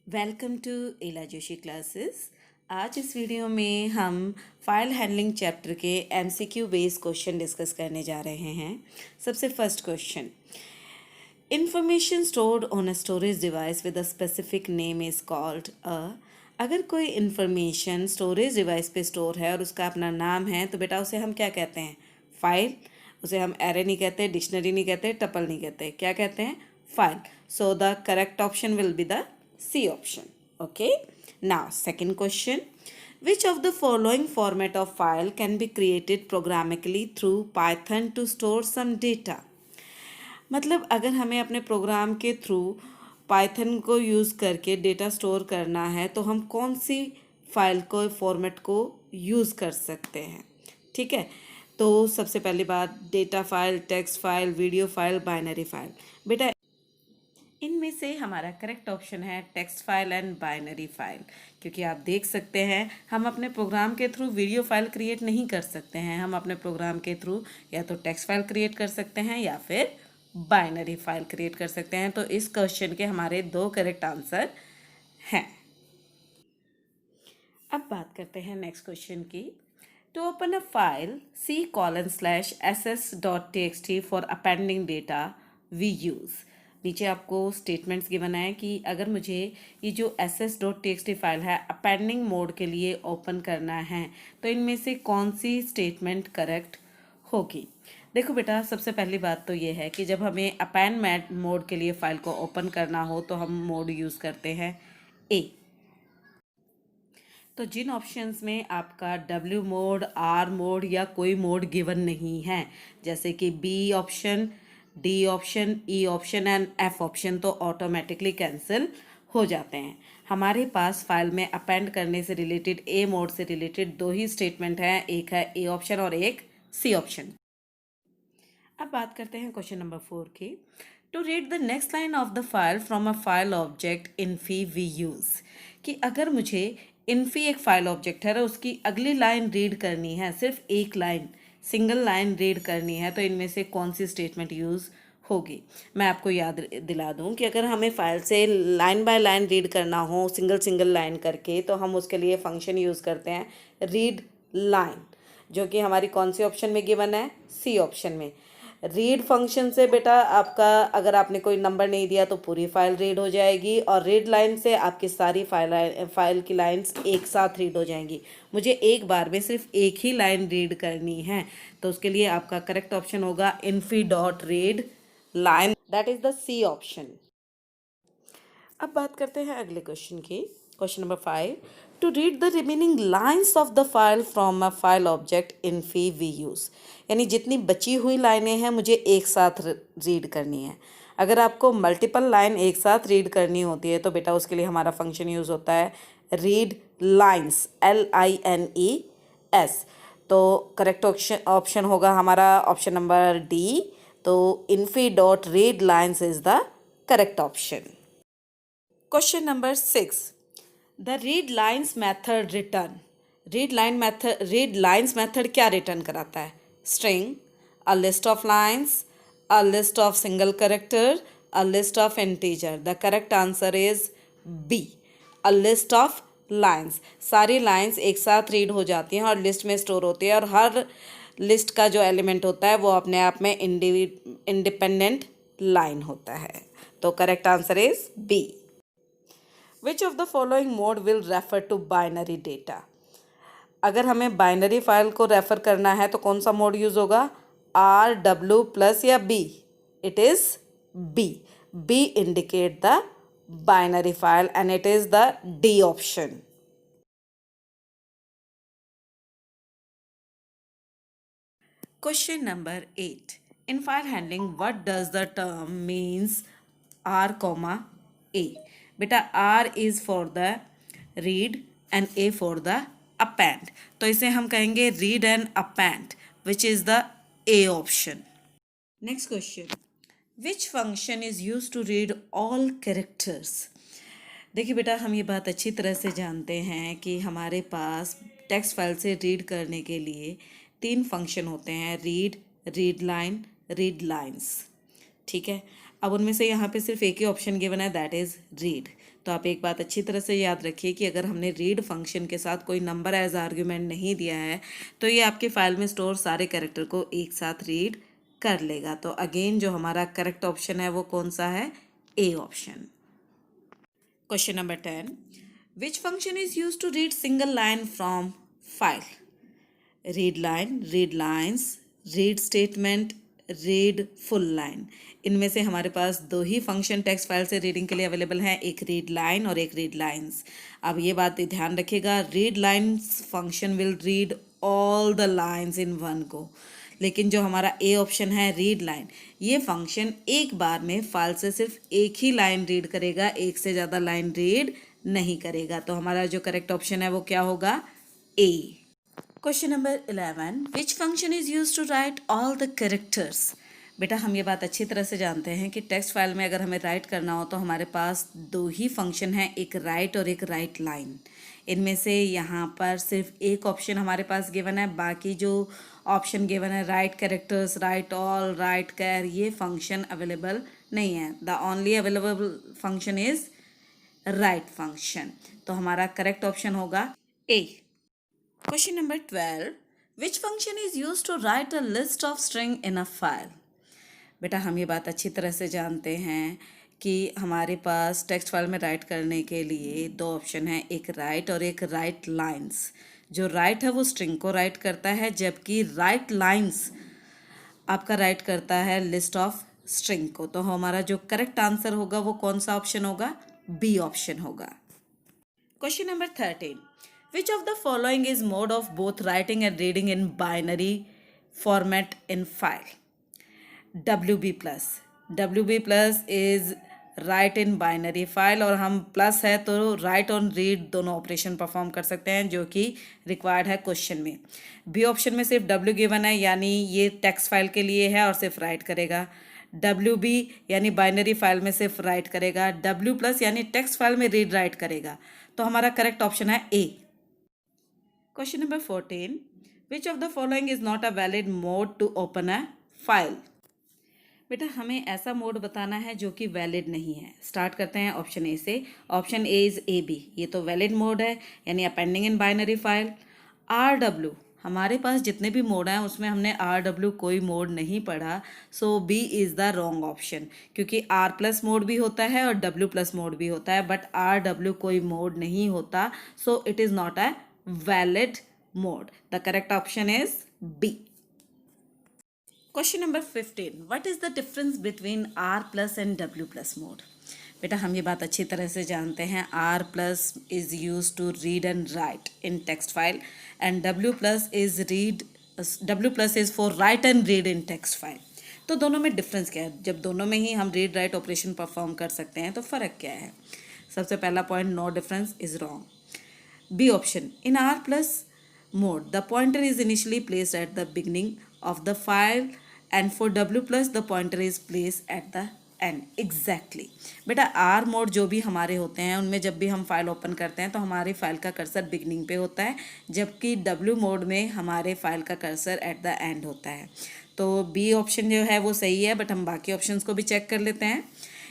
Welcome to एला Joshi classes. आज इस वीडियो में हम फाइल हैंडलिंग चैप्टर के एमसीक्यू बेस्ड क्वेश्चन डिस्कस करने जा रहे हैं। सबसे first question, information stored on a storage device with a specific name is called a. अगर कोई इंफॉर्मेशन स्टोरेज डिवाइस पे स्टोर है और उसका अपना नाम है तो बेटा उसे हम क्या कहते हैं? फाइल। उसे हम एरे नहीं कहते, डिक्शनरी नहीं कहते, टपल नहीं कहते, क्या कहते हैं? File. So the correct option will be the C option. Okay. Now, second question. Which of the following format of file can be created programmatically through Python to store some data? मतलब अगर हमें अपने programme के through Python को use करके data store करना है तो हम कौन सी फाइल को फॉर्मेट को यूज़ कर सकते हैं? ठीक है, तो सबसे पहली बात, data file, text file, video file, binary file. बेटा इनमें से हमारा करेक्ट ऑप्शन है text file and binary file, क्योंकि आप देख सकते हैं हम अपने प्रोग्राम के थ्रू वीडियो फाइल क्रिएट नहीं कर सकते हैं। हम अपने प्रोग्राम के थ्रू या तो टेक्स्ट फाइल क्रिएट कर सकते हैं या फिर बाइनरी फाइल क्रिएट कर सकते हैं। तो इस क्वेश्चन के हमारे 2 करेक्ट आंसर हैं। अब बात करते हैं नेक्स्ट क्वेश्चन की। To open a file c:/ss.txt for appending data we use. नीचे आपको स्टेटमेंट्स गिवन है कि अगर मुझे ये जो ss.txt फाइल है अपेंडिंग मोड के लिए ओपन करना है तो इनमें से कौन सी स्टेटमेंट करेक्ट होगी? देखो बेटा, सबसे पहली बात तो ये है कि जब हमें अपेंड मोड के लिए फ़ाइल को ओपन करना हो तो हम मोड यूज़ करते हैं ए। तो जिन ऑप्शंस में आपका W मोड, R मोड या कोई मोड गिवन नहीं है, जैसे कि B option, D option, E option and F option, तो ऑटोमेटिकली कैंसिल हो जाते हैं। हमारे पास फाइल में अपेंड करने से रिलेटेड A मोड से रिलेटेड 2 ही स्टेटमेंट हैं, एक है A ऑप्शन और एक C ऑप्शन। अब बात करते हैं क्वेश्चन नंबर 4 की। To read the next line of the file from a file object इनफी वी यूज़। कि अगर मुझे इनफी एक फाइल ऑब्जेक्ट है और उसकी अगली लाइन रीड करनी है, सिर्फ एक लाइन, सिंगल लाइन रीड करनी है, तो इनमें से कौन सी स्टेटमेंट यूज़ होगी? मैं आपको याद दिला दूं कि अगर हमें फाइल से लाइन बाय लाइन रीड करना हो, सिंगल सिंगल लाइन करके, तो हम उसके लिए फंक्शन यूज़ करते हैं रीड लाइन, जो कि हमारी कौन सी ऑप्शन में गिवन है? सी ऑप्शन में। रीड फंक्शन से बेटा आपका अगर आपने कोई नंबर नहीं दिया तो पूरी फाइल रीड हो जाएगी, और रीड लाइन से आपकी सारी फाइल की लाइंस एक साथ रीड हो जाएंगी। मुझे एक बार में सिर्फ एक ही लाइन रीड करनी है, तो उसके लिए आपका करेक्ट ऑप्शन होगा इनफी dot read line, that is the C option. अब बात करते हैं अगले क्वेश्चन की। Question number 5, to read the remaining lines of the file from a file object इन फी वी यूज़। यानी जितनी बची हुई लाइनें हैं मुझे एक साथ रीड करनी है। अगर आपको मल्टीपल लाइन एक साथ रीड करनी होती है तो बेटा उसके लिए हमारा फंक्शन यूज़ होता है रीड लाइन्स, LINES। तो करेक्ट ऑप्शन होगा हमारा ऑप्शन नंबर डी। तो इनफी dot read lines is the correct option. Question number 6, the read lines method return. Read lines method क्या रिटर्न कराता है? String, a list of lines, a list of single character, a list of integer. The correct answer is B, a list of lines. सारी lines एक साथ read हो जाती हैं और लिस्ट में स्टोर होती है, और हर लिस्ट का जो एलिमेंट होता है वो अपने आप में इंडिपेंडेंट लाइन होता है। तो correct answer is B. Which of the following mode will refer to binary data? अगर हमें बाइनरी फाइल को रेफर करना है तो कौन सा मोड यूज होगा? R, W प्लस या B? It is B. B indicate the binary file and it is the D option. Question number 8, in file handling what does the term means R, A? बेटा R is for the read and A for the append, तो इसे हम कहेंगे read and append, which is the A option. Next question, which function is use to read all characters? देखिए बेटा, हम ये बात अच्छी तरह से जानते हैं कि हमारे पास टेक्स्ट फाइल से रीड करने के लिए 3 फंक्शन होते हैं, read, read line, read lines. ठीक है, अब उनमें से यहाँ पे सिर्फ एक ही ऑप्शन गिवन है, दैट इज़ रीड। तो आप एक बात अच्छी तरह से याद रखिए कि अगर हमने रीड फंक्शन के साथ कोई नंबर एज आर्ग्यूमेंट नहीं दिया है तो ये आपकी फाइल में स्टोर सारे कैरेक्टर को एक साथ रीड कर लेगा। तो अगेन जो हमारा करेक्ट ऑप्शन है वो कौन सा है, A option. Question number 10, which function is use to read single line from file? Read line, read lines, read statement, read full line. इनमें से हमारे पास दो ही फंक्शन टेक्स्ट फाइल से रीडिंग के लिए अवेलेबल हैं, एक रीड लाइन और एक रीड लाइन्स। अब ये बात ध्यान रखिएगा, read lines function will read all the lines in one go, लेकिन जो हमारा ए ऑप्शन है रीड लाइन, ये फंक्शन एक बार में फाइल से सिर्फ एक ही लाइन रीड करेगा, एक से ज़्यादा लाइन रीड नहीं करेगा। तो हमारा जो करेक्ट ऑप्शन है वो क्या होगा, A. Question number 11, which function is use to write all the characters? बेटा हम ये बात अच्छी तरह से जानते हैं कि टेक्स्ट फाइल में अगर हमें राइट करना हो तो हमारे पास दो ही फंक्शन है, एक राइट और एक राइट लाइन। इनमें से यहाँ पर सिर्फ एक ऑप्शन हमारे पास गिवन है, बाकी जो ऑप्शन गिवन है write characters, write all, write care, ये फंक्शन अवेलेबल नहीं है। The only available function is write function. तो हमारा करेक्ट ऑप्शन होगा A. Question number 12, which function is use to write a list of string in a file? बेटा हम ये बात अच्छी तरह से जानते हैं कि हमारे पास टेक्स्ट फाइल में राइट करने के लिए दो ऑप्शन है, एक राइट और एक राइट लाइन्स। जो राइट है वो स्ट्रिंग को राइट करता है, जबकि राइट लाइन्स आपका राइट करता है लिस्ट ऑफ स्ट्रिंग को। तो हमारा जो करेक्ट आंसर होगा वो कौन सा ऑप्शन होगा, बी ऑप्शन होगा। Question number 13, which of the following is mode of both writing and reading in binary format in file? WB plus, WB plus is right in binary file, और हम plus है तो right और read दोनों operation perform कर सकते हैं जो कि रिक्वायर्ड है क्वेश्चन में। बी ऑप्शन में सिर्फ W गिवन है, यानी ये टेक्स्ट फाइल के लिए है और सिर्फ राइट करेगा। WB यानी बाइनरी फाइल में सिर्फ राइट करेगा। W प्लस यानी टेक्स्ट फाइल में रीड राइट करेगा। तो हमारा करेक्ट ऑप्शन है A. Question number 14, which of the following is not a valid mode to open a file? बेटा हमें ऐसा मोड बताना है जो कि वैलिड नहीं है। स्टार्ट करते हैं ऑप्शन ए से। ऑप्शन ए इज AB, ये तो वैलिड मोड है, यानी appending in binary file. RW, हमारे पास जितने भी मोड हैं उसमें हमने RW कोई मोड नहीं पढ़ा, सो B is the wrong option, क्योंकि R प्लस मोड भी होता है और W प्लस मोड भी होता है, बट RW कोई मोड नहीं होता, so it is not a valid mode. The correct option is B. Question number 15, what is the difference between R plus and W plus mode? बेटा हम ये बात अच्छी तरह से जानते हैं, R plus is used to read and write in text file and W plus is for write and read in text file. तो दोनों में डिफरेंस क्या है? जब दोनों में ही हम रीड राइट ऑपरेशन परफॉर्म कर सकते हैं तो फ़र्क क्या है? सबसे पहला point, no difference is wrong. B option, in R plus mode the pointer is initially placed at the beginning of the file and for W plus the pointer is placed at the end. Exactly. बेटा R mode जो भी हमारे होते हैं उनमें जब भी हम फाइल ओपन करते हैं तो हमारी फाइल का कर्सर बिगनिंग पे होता है, जबकि W मोड में हमारे फाइल का कर्सर एट द एंड होता है। तो B ऑप्शन जो है वो सही है, बट हम बाकी ऑप्शंस को भी चेक कर लेते हैं।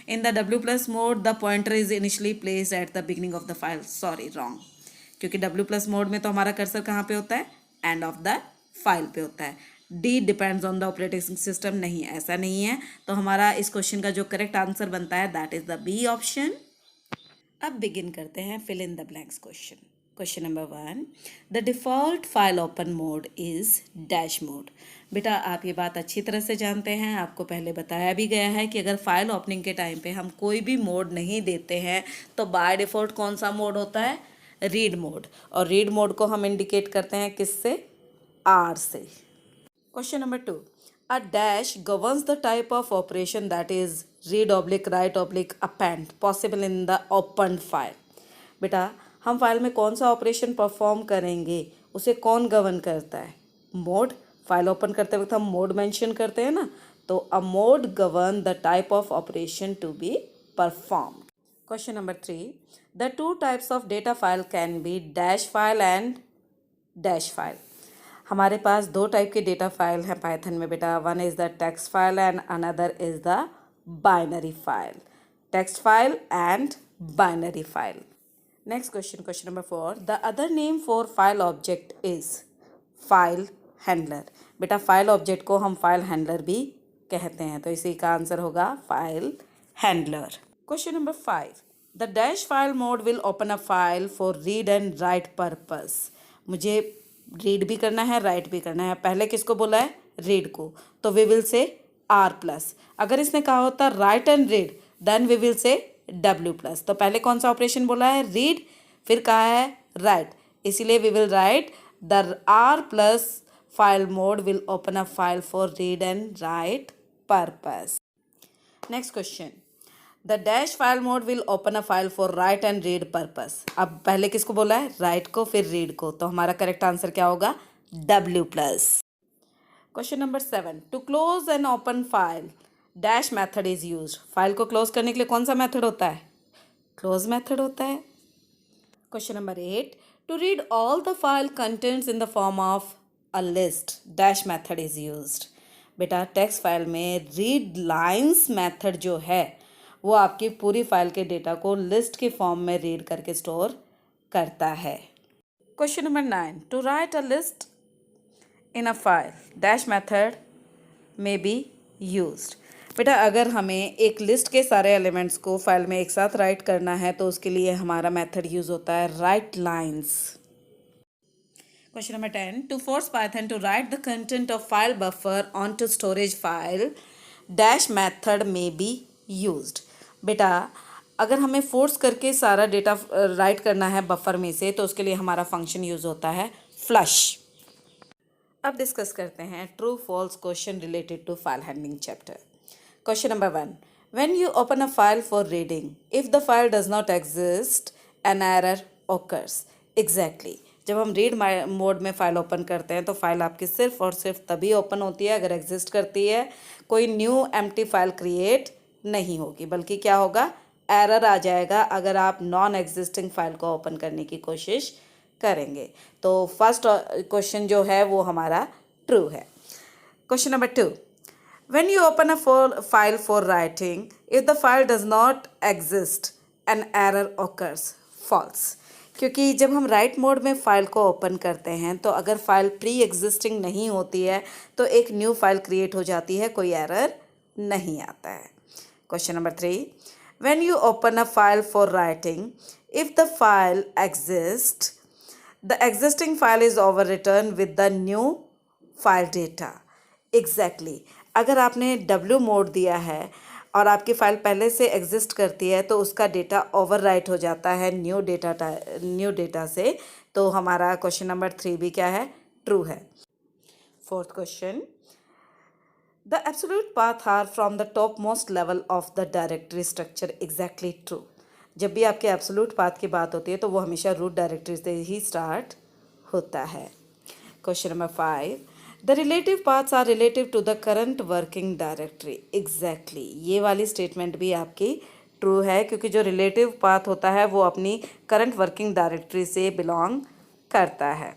In the W plus mode the pointer is initially placed at the beginning of the file. Sorry, wrong. क्योंकि W प्लस मोड में तो हमारा कर्सर कहाँ पे होता है, एंड ऑफ द फाइल पे होता है। D depends on the operating system, नहीं ऐसा नहीं है। तो हमारा इस क्वेश्चन का जो करेक्ट आंसर बनता है that is the B option. अब बिगिन करते हैं fill in the blanks question. Question number 1, the default file open mode is dash mode. बेटा आप ये बात अच्छी तरह से जानते हैं, आपको पहले बताया भी गया है कि अगर फाइल ओपनिंग के टाइम पे हम कोई भी मोड नहीं देते हैं तो बाय डिफ़ॉल्ट कौन सा मोड होता है, रीड मोड। और रीड मोड को हम इंडिकेट करते हैं किससे, R से। Question number 2, a dash governs the type of operation that is read oblique right oblique append possible in the open file. बेटा हम फाइल में कौन सा ऑपरेशन परफॉर्म करेंगे उसे कौन गवर्न करता है, मोड। फाइल ओपन करते वक्त हम मोड मेंशन करते हैं ना, तो a mode govern the type of operation to be perform. Question number 3, the two types of data file can be dash file and dash file. हमारे पास दो टाइप के डेटा फाइल हैं पाइथन में बेटा, one is the text file and another is the binary file. Text file and binary file. Next question, question number 4. The other name for file object is file handler. बेटा file object को हम file handler भी कहते हैं, तो इसी का answer होगा file handler. Question number 5. The dash file mode will open a file for read and right purpose. मुझे रीड भी करना है, राइट भी करना है. पहले किसको बोला है? रीड को, तो वी विल से R+. अगर इसने कहा होता write and read, then we will say W+. तो पहले कौन सा ऑपरेशन बोला है? रीड, फिर कहा है राइट, इसीलिए we will write the R+ file mode will open a file for read and write purpose. Next question. The dash file mode will open a file for write and read purpose. अब पहले किसको बोला है? Right को, फिर read को, तो हमारा करेक्ट आंसर क्या होगा? W+. Question number 7. To close and open file dash method is used. File को क्लोज करने के लिए कौन सा मेथड होता है? क्लोज मेथड होता है. Question number 8. To read all the file contents in the form of a list dash method is used. बेटा टेक्स्ट फाइल में रीड लाइन्स मेथड जो है वो आपकी पूरी फाइल के डेटा को लिस्ट के फॉर्म में रीड करके स्टोर करता है. Question number 9. To write a list in a file dash method में बी यूज्ड. बेटा अगर हमें एक लिस्ट के सारे एलिमेंट्स को फाइल में एक साथ राइट करना है तो उसके लिए हमारा मेथड यूज होता है right lines. Question number 10. To force Python to write the content of file buffer onto storage file dash method may be used. बेटा अगर हमें फोर्स करके सारा डेटा राइट करना है बफर में से तो उसके लिए हमारा फंक्शन यूज होता है फ्लश. अब डिस्कस करते हैं true false question related to file handling chapter. Question number 1. When you open a file for reading, if the file does not exist, an error occurs. Exactly. जब हम read mode में file open करते हैं तो file आपकी सिर्फ और सिर्फ तभी ओपन होती है अगर एग्जिस्ट करती है. कोई न्यू एम्प्टी फाइल क्रिएट नहीं होगी, बल्कि क्या होगा? एरर आ जाएगा अगर आप नॉन एग्जिस्टिंग फाइल को ओपन करने की कोशिश करेंगे. तो फर्स्ट क्वेश्चन जो है वो हमारा ट्रू है. Question number 2. When you open a file for writing, if the file does not exist, an error occurs. False. क्योंकि जब हम राइट मोड में फ़ाइल को ओपन करते हैं तो अगर फाइल प्री एग्जिस्टिंग नहीं होती है तो एक न्यू फाइल क्रिएट हो जाती है, कोई एरर नहीं आता है. Question number 3. When you open a file for writing, if the file exist, the existing file is over return with the new file data. Exactly. अगर आपने W मोड दिया है और आपकी फ़ाइल पहले से एग्जिस्ट करती है तो उसका डेटा ओवरराइट हो जाता है न्यू डेटा से. तो हमारा क्वेश्चन नंबर 3 भी क्या है? ट्रू है. Fourth question. The absolute path are from the top most level of the directory structure. Exactly true. जब भी आपके एब्सोल्यूट पाथ की बात होती है तो वो हमेशा रूट डायरेक्टरी से ही स्टार्ट होता है. Question number 5. The relative paths are relative to the current working directory. Exactly. ये वाली स्टेटमेंट भी आपकी ट्रू है क्योंकि जो रिलेटिव पाथ होता है वो अपनी करंट वर्किंग डायरेक्टरी से बिलोंग करता है.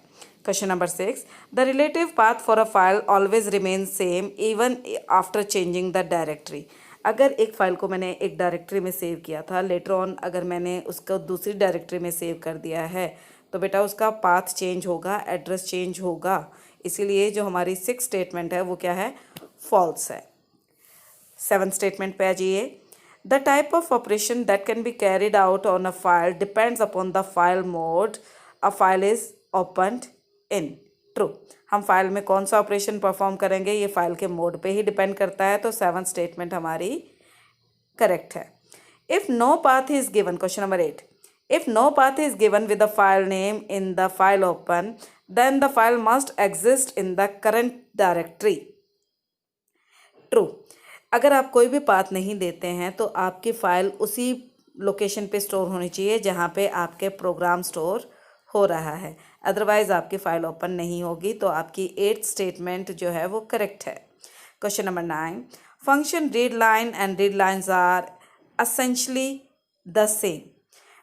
Question number 6. The relative path for a file always remain same even after changing the directory. अगर एक फ़ाइल को मैंने एक डायरेक्टरी में सेव किया था, लेटर ऑन अगर मैंने उसको दूसरी डायरेक्टरी में सेव कर दिया है तो बेटा उसका पाथ चेंज होगा, एड्रेस चेंज होगा. इसीलिए जो हमारी 6 स्टेटमेंट है वो क्या है? फॉल्स है. 7 स्टेटमेंट पे आ जाइए. The type of operation that can be carried out on a file depends upon the file mode a file is opened in. True. हम फाइल में कौन सा ऑपरेशन परफॉर्म करेंगे ये फाइल के मोड पे ही डिपेंड करता है, तो 7 स्टेटमेंट हमारी करेक्ट है. If no path is given. Question number 8. If no path is given with the file name in the file open, then the file must exist in the current directory. True. अगर आप कोई भी path नहीं देते हैं तो आपकी file उसी लोकेशन पे स्टोर होनी चाहिए जहाँ पे आपके प्रोग्राम स्टोर हो रहा है, अदरवाइज़ आपकी फ़ाइल ओपन नहीं होगी. तो आपकी 8th स्टेटमेंट जो है वो करेक्ट है. Question number 9. Function read line and read lines are essentially the same.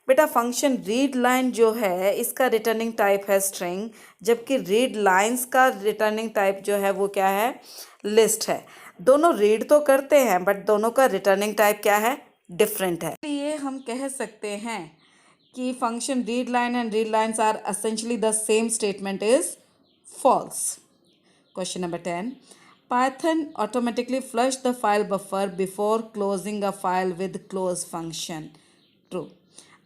बेटा फंक्शन रीड लाइन जो है इसका रिटर्निंग टाइप है स्ट्रिंग, जबकि रीड लाइंस का रिटर्निंग टाइप जो है वो क्या है? लिस्ट है. दोनों रीड तो करते हैं बट दोनों का रिटर्निंग टाइप क्या है, डिफरेंट है। इसलिए हम कह सकते हैं कि function read line and read lines are essentially the same statement is false. Question number 10. Python automatically flush the file buffer before closing a file with close function. True.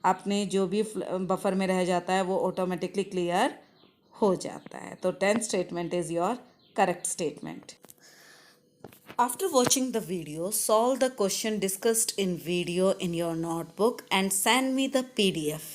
आपने जो भी बफर में रह जाता है वो ऑटोमेटिकली क्लियर हो जाता है। तो 10th statement is your correct statement. After watching the video, solve the question discussed in video in your notebook and send me the PDF.